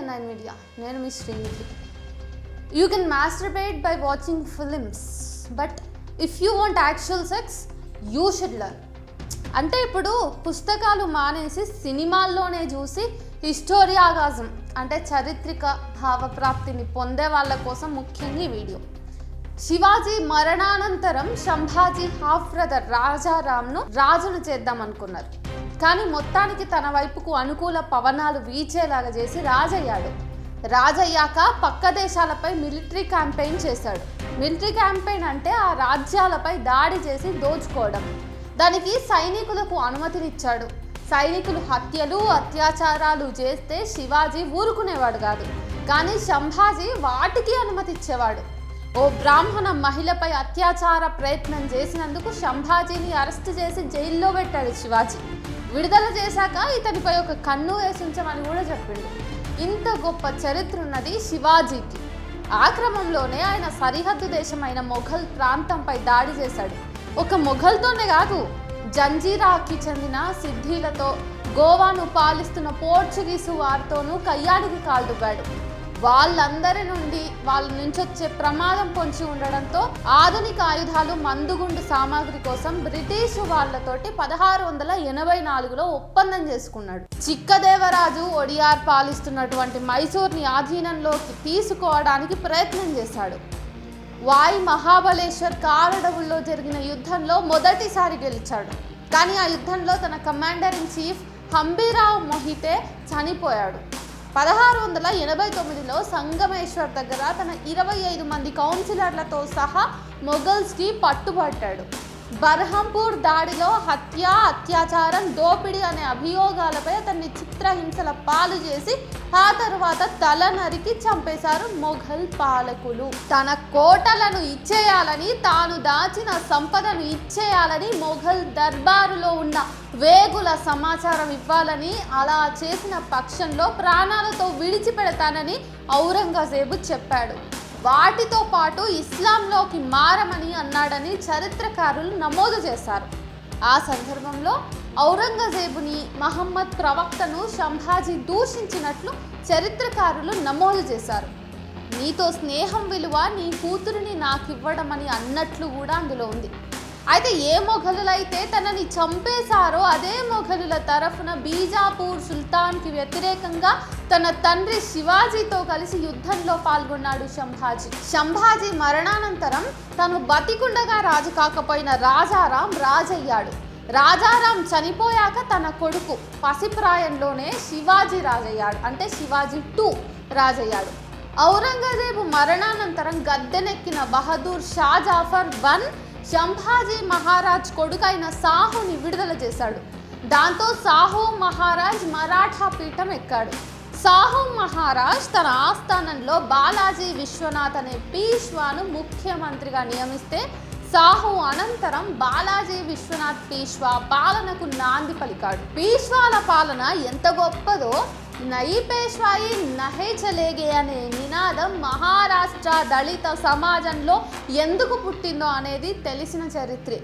N9 Media. నేను మీ Srinidhi. You can masturbate by watching films, but if you want actual sex, you should learn. అంటే ఇప్పుడు పుస్తకాలు మానేసి సినిమాల్లోనే చూసి హిస్టోరియాగాజం అంటే చారిత్రక భావప్రాప్తిని పొందే వాళ్ళ కోసం ముఖ్యంగా ఈ వీడియో. శివాజీ మరణానంతరం సంభాజీ హాఫ్ బ్రదర్ రాజారాంను రాజును చేద్దాం అనుకున్నారు. కానీ మొత్తానికి తన వైపుకు అనుకూల పవనాలు వీచేలాగా చేసి రాజయ్యాడు. రాజయ్యాక పక్క దేశాలపై మిలిటరీ క్యాంపెయిన్ చేశాడు. మిలిటరీ క్యాంపెయిన్ అంటే ఆ రాజ్యాలపై దాడి చేసి దోచుకోవడం. దానికి సైనికులకు అనుమతినిచ్చాడు. సైనికులు హత్యలు అత్యాచారాలు చేస్తే శివాజీ ఊరుకునేవాడు కాదు. కానీ సంభాజీ వాటికి అనుమతి ఇచ్చేవాడు. ఓ బ్రాహ్మణ మహిళపై అత్యాచార ప్రయత్నం చేసినందుకు సంభాజీని అరెస్ట్ చేసి జైల్లో పెట్టాడు శివాజీ. విడుదల చేశాక ఇతనిపై ఒక కన్ను వేసి ఉంచమని కూడా చెప్పిండు. ఇంత గొప్ప చరిత్ర ఉన్నది శివాజీకి. ఆ క్రమంలోనే ఆయన సరిహద్దు దేశమైన మొఘల్ ప్రాంతంపై దాడి చేశాడు. ఒక మొఘల్తోనే కాదు, జంజీరాకి చెందిన సిద్ధిలతో గోవాను పాలిస్తున్న పోర్చుగీసు వారితోనూ కయ్యానికి కాల్దుగాడు. వాళ్ళ నుంచి వచ్చే ప్రమాదం పొంచి ఉండడంతో ఆధునిక ఆయుధాలు మందుగుండు సామాగ్రి కోసం బ్రిటిష్ వాళ్ళతోటి 1684లో ఒప్పందం చేసుకున్నాడు. చిక్కదేవరాజు ఒడియార్ పాలిస్తున్నటువంటి మైసూర్ని ఆధీనంలోకి తీసుకోవడానికి ప్రయత్నం చేశాడు. వాయి మహాబలేశ్వర్ కారడవుల్లో జరిగిన యుద్ధంలో మొదటిసారి గెలిచాడు. కానీ ఆ యుద్ధంలో తన కమాండర్ ఇన్ చీఫ్ హంబీరావ్ మొహితే చనిపోయాడు. 1689లో సంగమేశ్వర్ దగ్గర తన 25 మంది కౌన్సిలర్లతో సహా మొఘల్స్కి పట్టుబట్టాడు. బర్హంపూర్ దాడిలో హత్య, అత్యాచారం, దోపిడీ అనే అభియోగాలపై అతన్ని చిత్రహింసల పాలు చేసి ఆ తరువాత తల నరికి చంపేశారు మొఘల్ పాలకులు. తన కోటలను ఇచ్చేయాలని, తాను దాచిన సంపదను ఇచ్చేయాలని మొఘల్ దర్బారులో ఉన్న వేగుల సమాచారం ఇవ్వాలని, అలా చేసిన పక్షంలో ప్రాణాలతో విడిచిపెడతానని ఔరంగజేబు చెప్పాడు. వాటితో పాటు ఇస్లాంలోకి మారమని అన్నాడని చరిత్రకారులు నమోదు చేశారు. ఆ సందర్భంలో ఔరంగజేబుని, మహమ్మద్ ప్రవక్తను సంభాజీ దూషించినట్లు చరిత్రకారులు నమోదు చేశారు. నీతో స్నేహం విలువ నీ కూతురిని నాకివ్వడం అని అన్నట్లు కూడా అందులో ఉంది. అయితే ఏ మొఘలులైతే తనని చంపేశారో అదే మొఘలుల తరఫున బీజాపూర్ సుల్తాన్కి వ్యతిరేకంగా తన తండ్రి శివాజీతో కలిసి యుద్ధంలో పాల్గొన్నాడు సంభాజీ. సంభాజీ మరణానంతరం తను బతికుండగా రాజు కాకపోయిన రాజారాం రాజయ్యాడు. రాజారాం చనిపోయాక తన కొడుకు పసిప్రాయంలోనే శివాజీ రాజయ్యాడు. అంటే శివాజీ 2 రాజయ్యాడు. ఔరంగజేబు మరణానంతరం గద్దెనెక్కిన బహదూర్ షా జాఫర్ 1 సంభాజీ మహారాజ్ కొడుకైన సాహుని విడుదల చేశాడు. దాంతో సాహు మహారాజ్ మరాఠా పీఠం ఎక్కాడు. సాహు మహారాజ్ తన ఆస్థానంలో బాలాజీ విశ్వనాథ్ అనే పీష్వాను ముఖ్యమంత్రిగా నియమిస్తే సాహు అనంతరం బాలాజీ విశ్వనాథ్ పీష్వా పాలనకు నాంది పలికాడు. పీష్వాల పాలన ఎంత గొప్పదో నయి పేష్వాయి నహే చలేగే అనే నినాదం మహారాష్ట్ర దళిత సమాజంలో ఎందుకు పుట్టిందో అనేది తెలిసిన చరిత్రే.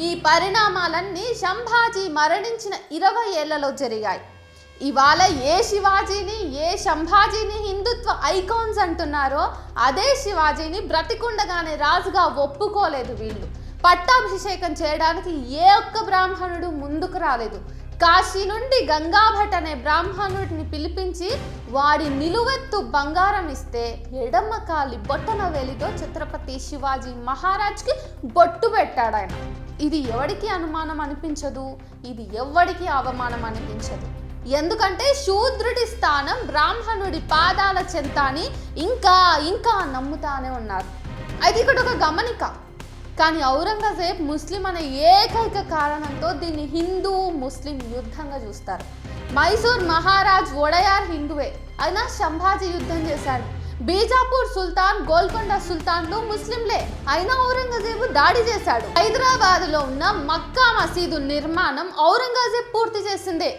ఈ పరిణామాలన్నీ సంభాజీ మరణించిన 20 ఏళ్లలో జరిగాయి. ఇవాళ ఏ శివాజీని, ఏ సంభాజీని హిందుత్వ ఐకాన్స్ అంటున్నారో అదే శివాజీని బ్రతికుండగానే రాజుగా ఒప్పుకోలేదు వీళ్ళు. పట్టాభిషేకం చేయడానికి ఏ ఒక్క బ్రాహ్మణుడు ముందుకు రాలేదు. కాశీ నుండి గంగాభట్ అనే బ్రాహ్మణుడిని పిలిపించి వాడి నిలువెత్తు బంగారం ఇస్తే ఎడమ కాలి బొట్టన వేలితో ఛత్రపతి శివాజీ మహారాజ్కి బొట్టు పెట్టాడు ఆయన. ఇది ఎవడికి అనుమానం అనిపించదు, ఇది ఎవడికి అవమానం అనిపించదు. ఎందుకంటే శూద్రుడి స్థానం బ్రాహ్మణుడి పాదాల చెంత అని ఇంకా నమ్ముతానే ఉన్నారు. అయితే ఇక్కడ ఒక గమనిక. కానీ ఔరంగజేబ్ ముస్లిం అనే ఏకైక కారణంతో దీన్ని హిందూ ముస్లిం యుద్ధంగా చూస్తారు. మైసూర్ మహారాజ్ ఒడయార్ హిందువే అయినా సంభాజీ యుద్ధం చేశాడు. బీజాపూర్ సుల్తాన్, గోల్కొండ సుల్తాన్లు ముస్లింలే అయినా ఔరంగజేబు దాడి చేశాడు. హైదరాబాద్లో ఉన్న మక్కా మసీదు నిర్మాణం ఔరంగజేబ్ పూర్తి చేసిందే.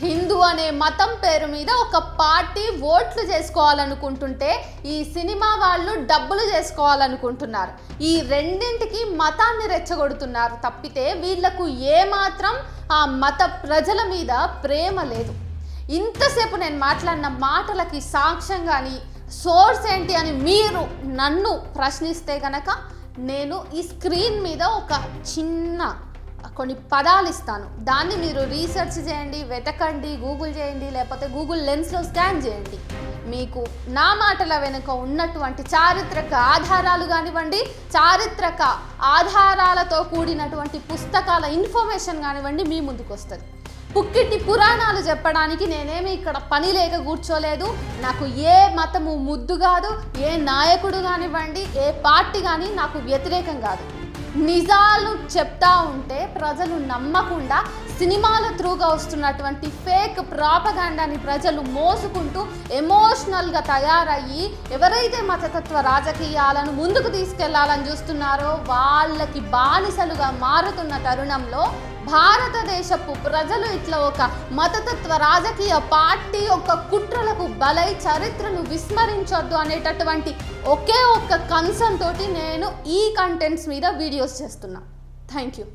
హిందూ అనే మతం పేరు మీద ఒక పార్టీ ఓట్లు చేసుకోవాలనుకుంటుంటే ఈ సినిమా వాళ్ళు డబ్బులు చేసుకోవాలనుకుంటున్నారు. ఈ రెండింటికి మతాన్ని రెచ్చగొడుతున్నారు తప్పితే వీళ్లకు ఏమాత్రం ఆ మత ప్రజల మీద ప్రేమ లేదు. ఇంతసేపు నేను మాట్లాడిన మాటలకి సాక్ష్యం కానీ సోర్స్ ఏంటి అని మీరు నన్ను ప్రశ్నిస్తే గనక నేను ఈ స్క్రీన్ మీద ఒక చిన్న కొన్ని పదాలు ఇస్తాను. దాన్ని మీరు రీసెర్చ్ చేయండి, వెతకండి, గూగుల్ చేయండి, లేకపోతే గూగుల్ లెన్స్లో స్కాన్ చేయండి. మీకు నా మాటల వెనుక ఉన్నటువంటి చారిత్రక ఆధారాలు కానివ్వండి, చారిత్రక ఆధారాలతో కూడినటువంటి పుస్తకాల ఇన్ఫర్మేషన్ కానివ్వండి మీ ముందుకు వస్తుంది. పుక్కిటి పురాణాలు చెప్పడానికి నేనేమి ఇక్కడ పని లేక కూర్చోలేదు. నాకు ఏ మతము ముద్దు కాదు, ఏ నాయకుడు కానివ్వండి, ఏ పార్టీ కానీ నాకు వ్యతిరేకం కాదు. నిజాలు చెప్తా ఉంటే ప్రజలు నమ్మకుండా సినిమాల త్రూగా వస్తున్నటువంటి ఫేక్ ప్రాపగాండాని ప్రజలు మోసుకుంటూ ఎమోషనల్గా తయారయ్యి ఎవరైతే మతతత్వ రాజకీయాలను ముందుకు తీసుకెళ్లాలని చూస్తున్నారో వాళ్ళకి బానిసలుగా మారుతున్న తరుణంలో భారతదేశపు ప్రజలు ఇట్లా ఒక మతతత్వ రాజకీయ పార్టీ యొక్క కుట్రలకు బలై చరిత్రను విస్మరించొద్దు అనేటటువంటి ఒకే ఒక్క కన్సర్న్ తోటి నేను ఈ కంటెంట్స్ మీద వీడియోస్ చేస్తున్నా. Thank you.